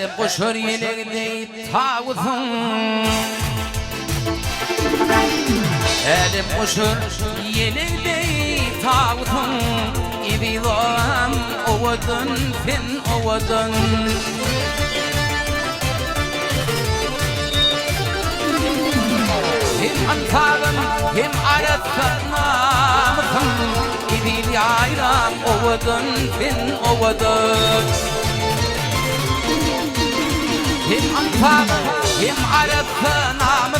قشر يلقدي تعوثم قشر يلقدي تعوثم إذي ضام أودن فين أودن هم أنفاغن هم عرفتنا إذي لعيرام أودن فين أودن هم أنفاغن هم عرفتنا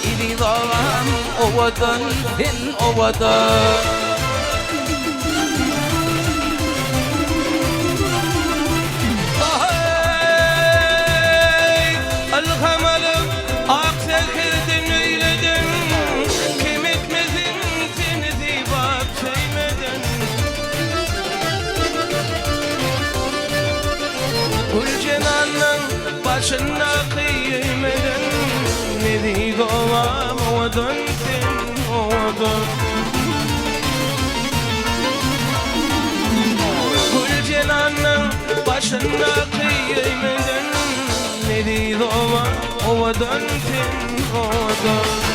إذي ضام أودن فين أودن başına kıymeden nedi doğam odan sen odan Gül cenanın başına kıymeden nedi doğam odan sen odan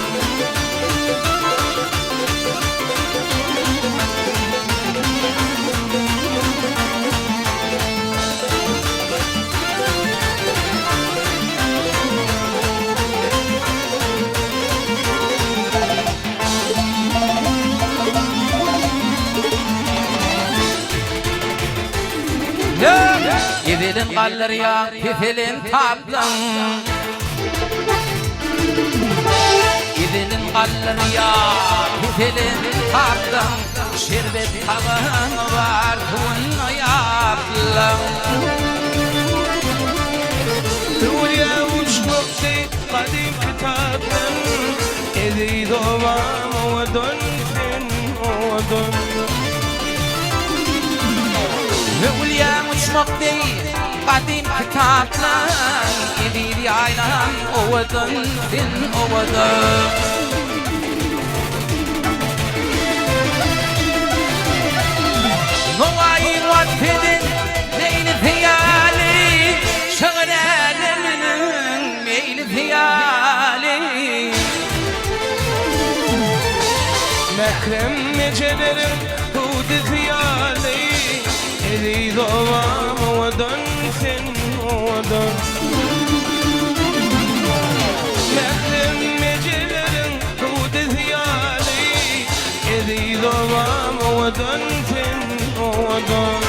Gidilin kallar ya pifilin tablan Gidilin kallar ya pifilin tablan Şerbet tabağın var bunu yaplan Dünya uçmukta kadim kitaptan Edi doğam odan sen odan Dünya uçmukta قديم كتابنا يدير عينام أودن فين أودن نوايين واتفدن ليل ثيالي شغلان من ميل ثيالي مكرم مجدرم هود ثيالي إذي ضوام ودن sen odan Mehlim mecelerin Rude ziyali Edi doğam odan sen odan